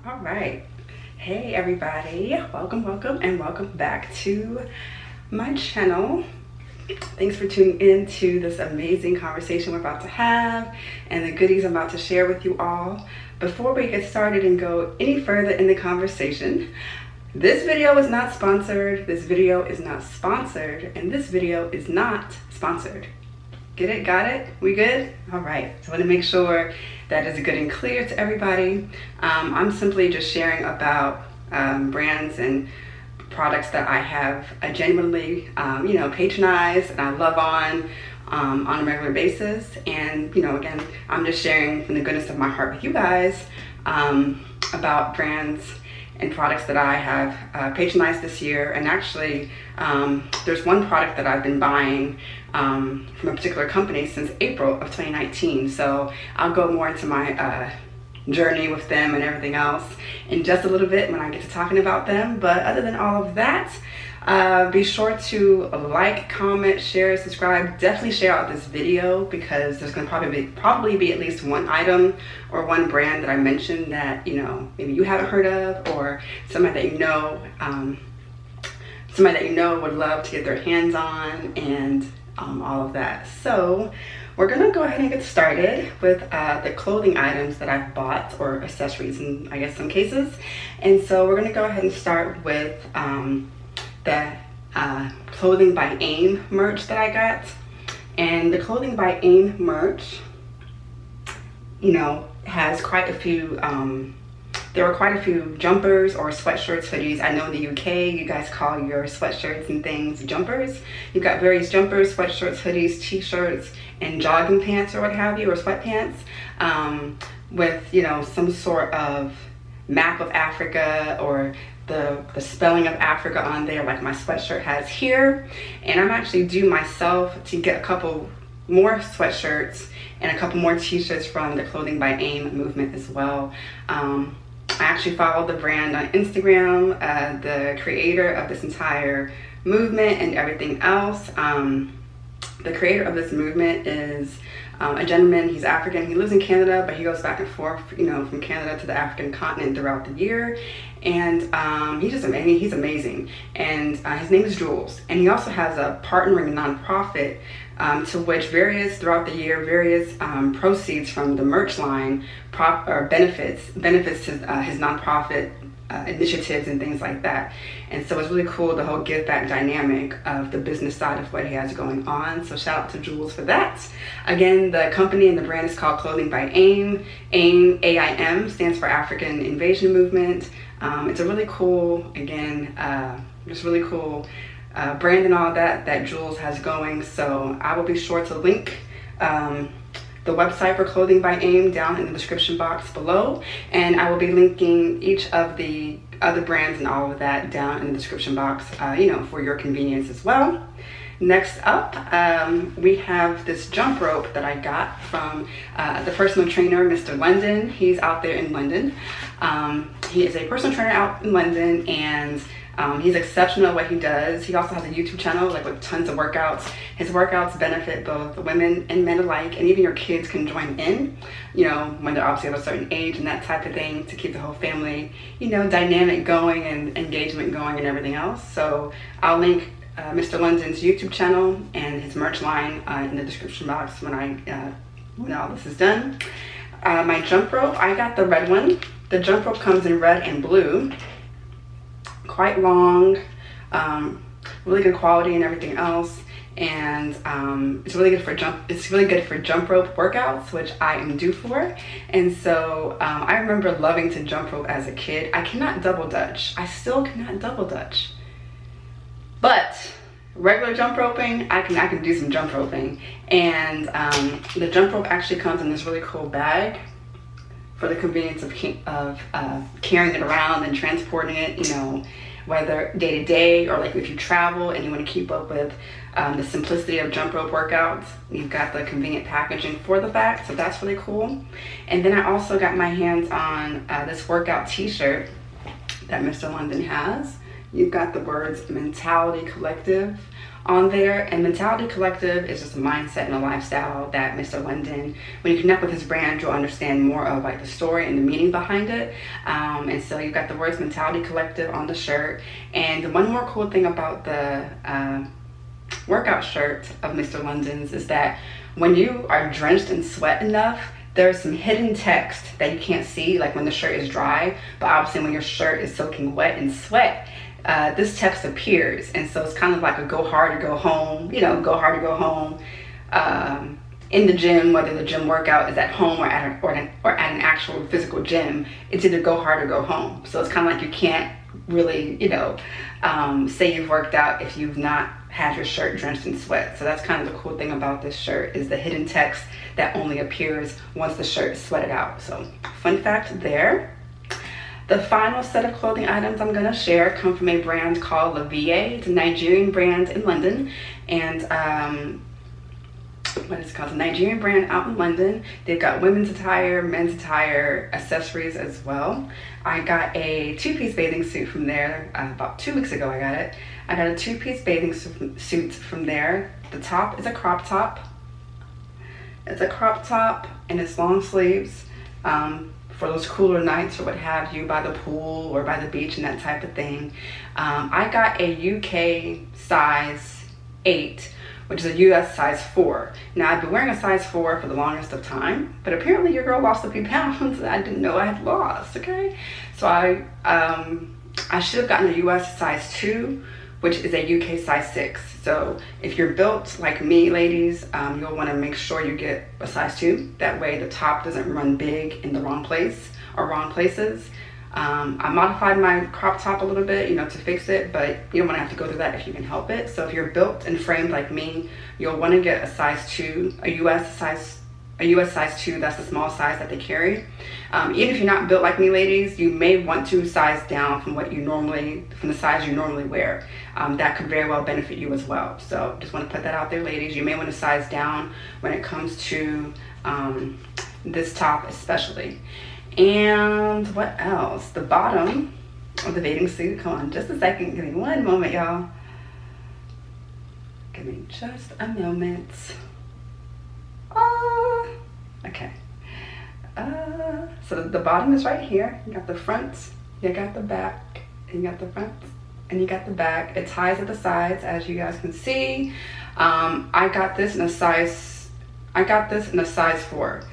All right. Hey everybody, welcome back to my channel. Thanks for tuning in to this amazing conversation we're about to have and the goodies I'm about to share with you all. Before we get started and go any further in the conversation, this video is not sponsored, and this video is not sponsored. Get it? Got it? We good? All right. So I want to make sure that is good and clear to everybody. I'm simply just sharing about brands and products that I have genuinely, patronized and I love on a regular basis. And, again, I'm just sharing from the goodness of my heart with you guys about brands and products that I have patronized this year. And actually, there's one product that I've been buying from a particular company since April of 2019. So I'll go more into my journey with them and everything else in just a little bit when I get to talking about them. But other than all of that, be sure to like, comment, share, subscribe. Definitely share out this video because there's going to probably be at least one item or one brand that I mentioned that maybe you haven't heard of, or somebody that you know would love to get their hands on, and all of that. So we're gonna go ahead and get started with the clothing items that I've bought, or accessories in I guess some cases. And so we're gonna go ahead and start with the Clothing by AIM merch that I got. And the Clothing by AIM merch, has quite a few, there were quite a few jumpers or sweatshirts, hoodies. I know in the UK, you guys call your sweatshirts and things jumpers. You've got various jumpers, sweatshirts, hoodies, t-shirts, and jogging pants or what have you, or sweatpants, with, some sort of map of Africa or the spelling of Africa on there, like my sweatshirt has here. And I'm actually due myself to get a couple more sweatshirts and a couple more t-shirts from the Clothing by AIM movement as well. I actually follow the brand on Instagram, the creator of this entire movement and everything else. The creator of this movement is a gentleman. He's African. He lives in Canada, but he goes back and forth, from Canada to the African continent throughout the year. And he's amazing. And his name is Jules. And he also has a partnering nonprofit to which throughout the year, various proceeds from the merch line benefits his nonprofit initiatives and things like that. And so it's really cool, the whole give back dynamic of the business side of what he has going on. So shout out to Jules for that. Again, the company and the brand is called Clothing by AIM. AIM, AIM, stands for African Invasion Movement. It's a really cool, just really cool brand and all that Jules has going. So I will be sure to link the website for Clothing by AIM down in the description box below, and I will be linking each of the other brands and all of that down in the description box, for your convenience as well. Next up, we have this jump rope that I got from the personal trainer, Mr. London. He's out there in London. He is a personal trainer out in London, and he's exceptional at what he does. He also has a YouTube channel with tons of workouts. His workouts benefit both women and men alike, and even your kids can join in, when they're obviously of a certain age and that type of thing, to keep the whole family, dynamic going and engagement going and everything else. So I'll link Mr. London's YouTube channel and his merch line in the description box when all this is done. My jump rope, I got the red one. The jump rope comes in red and blue. Quite long, really good quality and everything else, and it's really good for jump rope workouts, which I am due for. And so I remember loving to jump rope as a kid. I cannot double dutch. I still cannot double dutch, but regular jump roping, I can do some jump roping. And the jump rope actually comes in this really cool bag for the convenience of carrying it around and transporting it, whether day to day or if you travel and you want to keep up with the simplicity of jump rope workouts. You've got the convenient packaging for the fact, so that's really cool. And then I also got my hands on this workout t-shirt that Mr. London has. you've got the words Mentality Collective on there. And Mentality Collective is just a mindset and a lifestyle that Mr. London, when you connect with his brand, you'll understand more of like the story and the meaning behind it. And so you've got the words Mentality Collective on the shirt. And one more cool thing about the workout shirt of Mr. London's is that when you are drenched in sweat enough, there's some hidden text that you can't see, like when the shirt is dry, but obviously when your shirt is soaking wet in sweat, this text appears. And so it's kind of like a go hard or go home, you know, go hard or go home in the gym, whether the gym workout is at home or at an actual physical gym. It's either go hard or go home. So it's kind of like you can't really, you know, say you've worked out if you've not had your shirt drenched in sweat. So that's kind of the cool thing about this shirt, is the hidden text that only appears once the shirt is sweated out. So fun fact there. The final set of clothing items I'm going to share come from a brand called AVIYE. It's a Nigerian brand in London, and what is it called? It's a Nigerian brand out in London. They've got women's attire, men's attire, accessories as well. I got a two-piece bathing suit from there about 2 weeks ago. I got a two-piece bathing suit from there. The top is a crop top. It's a crop top and it's long sleeves for those cooler nights or what have you, by the pool or by the beach and that type of thing. I got a UK size 8, which is a US size 4. Now, I've been wearing a size 4 for the longest of time, but apparently your girl lost a few pounds that I didn't know I had lost, okay? So I should have gotten a US size 2, which is a UK size 6. So if you're built like me, ladies, you'll want to make sure you get a size 2. That way the top doesn't run big in the wrong place or wrong places. I modified my crop top a little bit, you know, to fix it, but you don't want to have to go through that if you can help it. So if you're built and framed like me, you'll want to get a size 2, a US size 2. That's the small size that they carry. Even if you're not built like me, ladies, you may want to size down from the size you normally wear. That could very well benefit you as well. So just want to put that out there, ladies. You may want to size down when it comes to this top especially. And what else? The bottom of the bathing suit. Come on, just a second. Give me one moment, y'all. Give me just a moment. Okay. So the bottom is right here. You got the front, you got the back, and you got the front, and you got the back. It ties at the sides, as you guys can see. I got this in a size 4.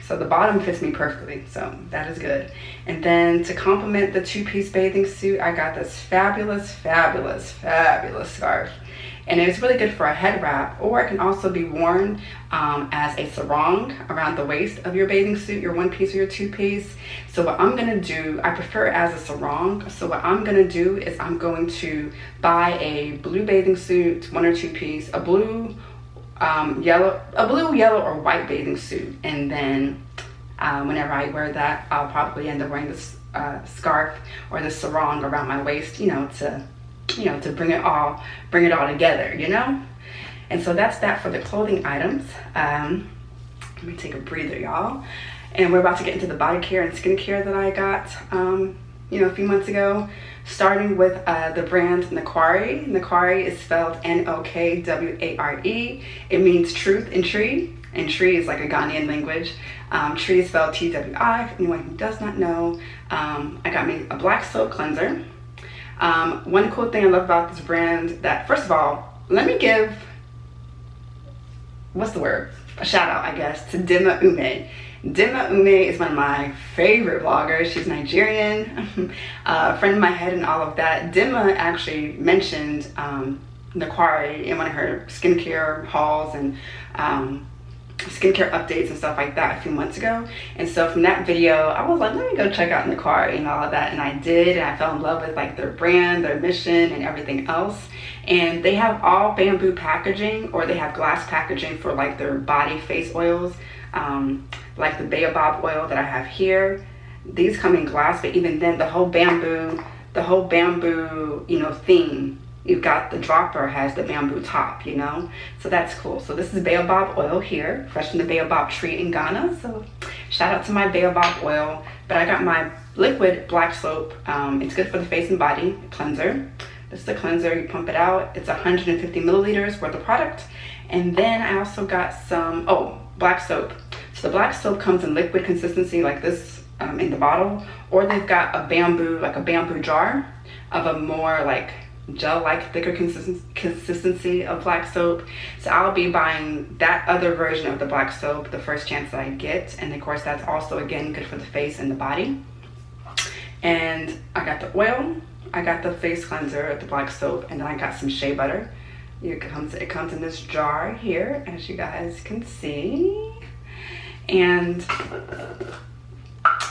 So the bottom fits me perfectly, so that is good. And then to complement the two-piece bathing suit, I got this fabulous, fabulous, fabulous scarf. And it's really good for a head wrap, or it can also be worn as a sarong around the waist of your bathing suit, your one-piece or your two-piece. So what I'm gonna do, I prefer it as a sarong. So what I'm gonna do is I'm going to buy a blue bathing suit, 1 or 2-piece, a blue, yellow, or white bathing suit, and then whenever I wear that, I'll probably end up wearing this scarf or the sarong around my waist, to bring it all together, And so that's that for the clothing items. Let me take a breather, y'all. And we're about to get into the body care and skincare that I got a few months ago, starting with the brand NOKWARE. NOKWARE is spelled NOKWARE. It means truth in tree, and tree is like a Ghanaian language. Tree is spelled TWI, for anyone who does not know. I got me a black soap cleanser. One cool thing I love about this brand, that first of all, let me give, a shout out, I guess, to Dima Ume. Dima Ume is one of my favorite vloggers. She's Nigerian, a friend of my head and all of that. Dima actually mentioned NOKWARE in one of her skincare hauls and skincare updates and stuff like that a few months ago. And so from that video, I was like, let me go check out NOKWARE and all of that. And I did, and I fell in love with like their brand, their mission, and everything else. And they have all bamboo packaging, or they have glass packaging for like their body face oils. Like the baobab oil that I have here. These come in glass, but even then the whole bamboo, theme. You've got the dropper has the bamboo top, so that's cool. So this is baobab oil here, fresh from the baobab tree in Ghana. So shout out to my baobab oil. But I got my liquid black soap. It's good for the face and body cleanser. This is the cleanser, you pump it out. It's 150 milliliters worth of product. And then I also got some, black soap. So the black soap comes in liquid consistency like this in the bottle, or they've got a bamboo jar of a more like gel-like thicker consistency of black soap. So I'll be buying that other version of the black soap the first chance that I get. And of course that's also again good for the face and the body. And I got the oil, I got the face cleanser, the black soap, and then I got some shea butter. It comes in this jar here, as you guys can see. And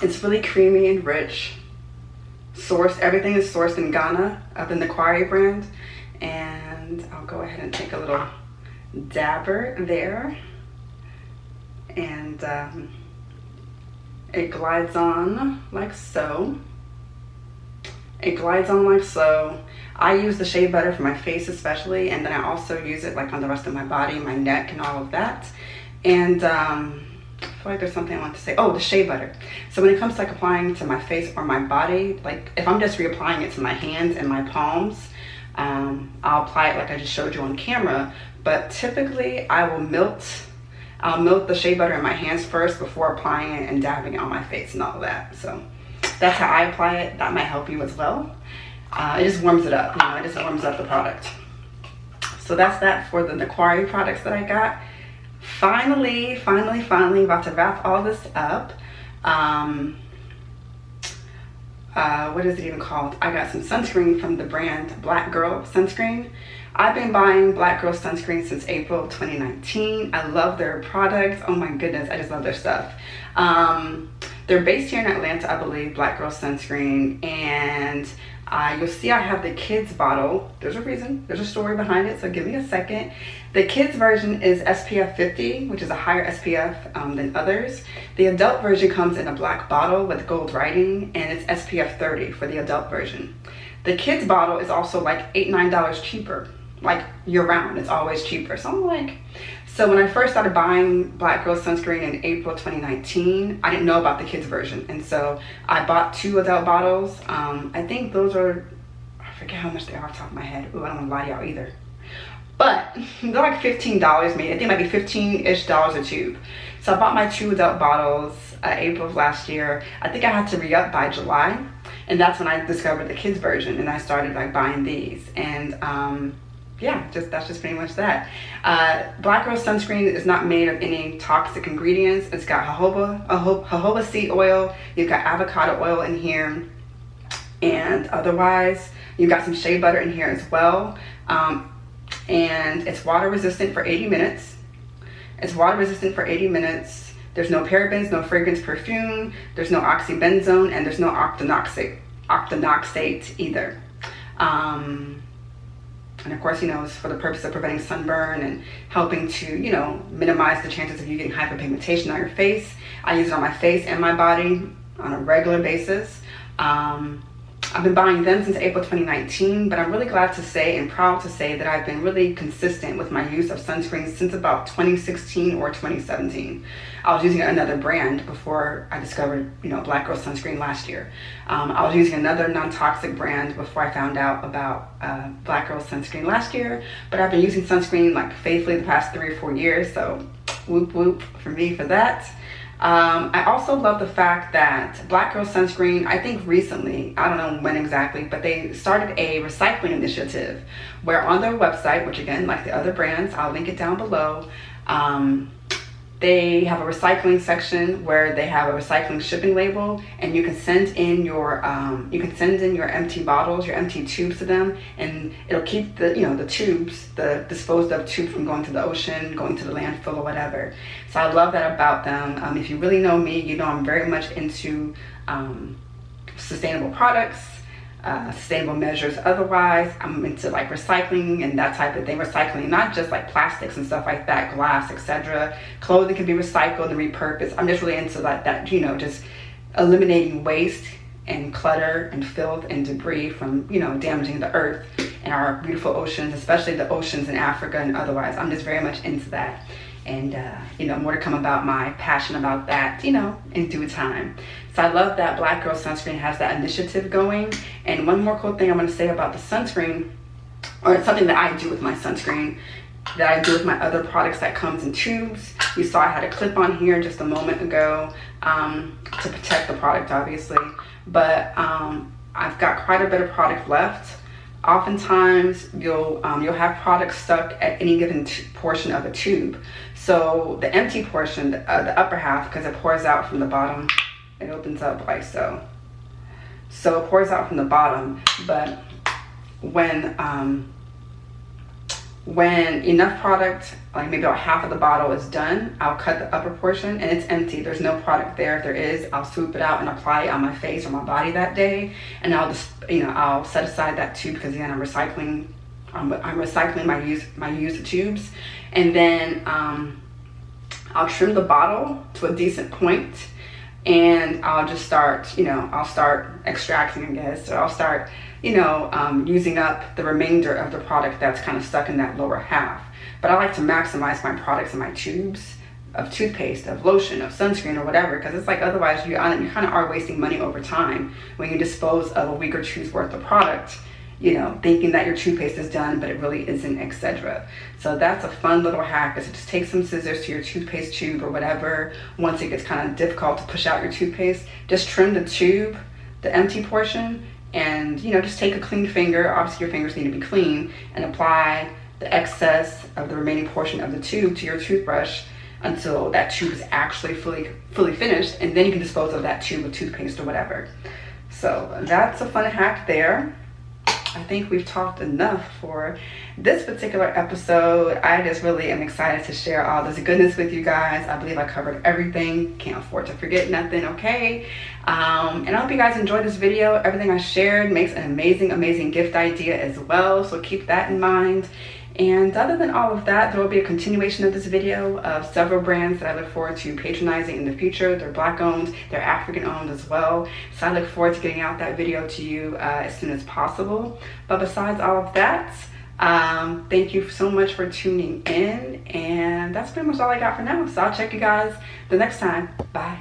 it's really creamy and rich. Everything is sourced in Ghana of the NOKWARE brand. And I'll go ahead and take a little dabber there. And it glides on like so. It glides on like so. I use the shea butter for my face especially, and then I also use it like on the rest of my body, my neck and all of that. And I feel like there's something I want to say. Oh, the shea butter. So when it comes to like applying to my face or my body, like if I'm just reapplying it to my hands and my palms, I'll apply it like I just showed you on camera. But typically I'll melt the shea butter in my hands first before applying it and dabbing it on my face and all of that. So that's how I apply it. That might help you as well. It just warms it up, it just warms up the product. So that's that for the NOKWARE products that I got. Finally, about to wrap all this up. What is it even called? I got some sunscreen from the brand Black Girl Sunscreen. I've been buying Black Girl Sunscreen since April 2019. I love their products. Oh my goodness, I just love their stuff. They're based here in Atlanta, I believe, Black Girl Sunscreen. And you'll see I have the kids bottle. There's a reason, there's a story behind it, so give me a second. The kids version is SPF 50, which is a higher SPF than others. The adult version comes in a black bottle with gold writing, and it's SPF 30 for the adult version. The kids bottle is also like $8, $9 cheaper, like year round, it's always cheaper. So I'm like, so when I first started buying Black Girl Sunscreen in April 2019, I didn't know about the kids version. And so I bought 2 adult bottles. I think those are, I forget how much they are off the top of my head. Ooh, I don't want to lie to y'all either. But they're like $15 maybe. I think it might be $15-ish a tube. So I bought my 2 adult bottles April of last year. I think I had to re-up by July. And that's when I discovered the kids version and I started like buying these. And yeah, that's just pretty much that. Black Girl Sunscreen is not made of any toxic ingredients. It's got jojoba seed oil, you've got avocado oil in here, and otherwise you've got some shea butter in here as well. And it's water resistant for 80 minutes. It's water resistant for 80 minutes. There's no parabens, no fragrance perfume, there's no oxybenzone, and there's no octinoxate either. And of course, it's for the purpose of preventing sunburn and helping to, minimize the chances of you getting hyperpigmentation on your face. I use it on my face and my body on a regular basis. I've been buying them since April 2019, but I'm really glad to say and proud to say that I've been really consistent with my use of sunscreen since about 2016 or 2017. I was using another brand before I discovered, Black Girl Sunscreen last year. I was using another non-toxic brand before I found out about Black Girl Sunscreen last year, but I've been using sunscreen like faithfully the past 3 or 4 years, so whoop whoop for me for that. I also love the fact that Black Girl Sunscreen, I think recently, I don't know when exactly, but they started a recycling initiative where on their website, which again, like the other brands, I'll link it down below, they have a recycling section where they have a recycling shipping label, and you can send in your empty bottles, your empty tubes to them, and it'll keep the the tubes, the disposed of tubes, from going to the ocean, going to the landfill or whatever. So I love that about them. If you really know me, you know I'm very much into sustainable products, sustainable measures. Otherwise, I'm into like recycling and that type of thing. Recycling, not just like plastics and stuff like that, glass, etc. Clothing can be recycled and repurposed. I'm just really into like that, just eliminating waste and clutter and filth and debris from, damaging the earth and our beautiful oceans, especially the oceans in Africa and otherwise. I'm just very much into that. And you know, more to come about my passion about that, you know, in due time. So I love that Black Girl Sunscreen has that initiative going. And one more cool thing I'm going to say about the sunscreen, or something that I do with my sunscreen, that I do with my other products that comes in tubes. You saw I had a clip on here just a moment ago to protect the product, obviously. But I've got quite a bit of product left. Oftentimes you'll have products stuck at any given portion of a tube. So the empty portion, the upper half, because it pours out from the bottom, it opens up like so. So it pours out from the bottom, but when enough product, like maybe about half of the bottle is done, I'll cut the upper portion and it's empty. There's no product there. If there is, I'll swoop it out and apply it on my face or my body that day. And I'll just, you know, I'll set aside that tube because again, I'm recycling my used tubes. And then I'll trim the bottle to a decent point, and I'll just start, you know, I'll start extracting, I guess. So I'll start, you know, using up the remainder of the product that's kind of stuck in that lower half. But I like to maximize my products in my tubes of toothpaste, of lotion, of sunscreen, or whatever, because it's like otherwise you kind of are wasting money over time when you dispose of a week or two's worth of product, you know, thinking that your toothpaste is done, but it really isn't, etc. So that's a fun little hack, is to just take some scissors to your toothpaste tube or whatever. Once it gets kind of difficult to push out your toothpaste, just trim the tube, the empty portion, and, you know, just take a clean finger, obviously your fingers need to be clean, and apply the excess of the remaining portion of the tube to your toothbrush until that tube is actually fully finished, and then you can dispose of that tube of toothpaste or whatever. So that's a fun hack there. I think we've talked enough for this particular episode. I just really am excited to share all this goodness with you guys. I believe I covered everything. Can't afford to forget nothing, okay? And I hope you guys enjoyed this video. Everything I shared makes an amazing gift idea as well, so keep that in mind. And other than all of that, there will be a continuation of this video of several brands that I look forward to patronizing in the future. They're Black owned, they're African owned as well. So I look forward to getting out that video to you as soon as possible. But besides all of that, thank you so much for tuning in. And that's pretty much all I got for now. So I'll check you guys the next time. Bye.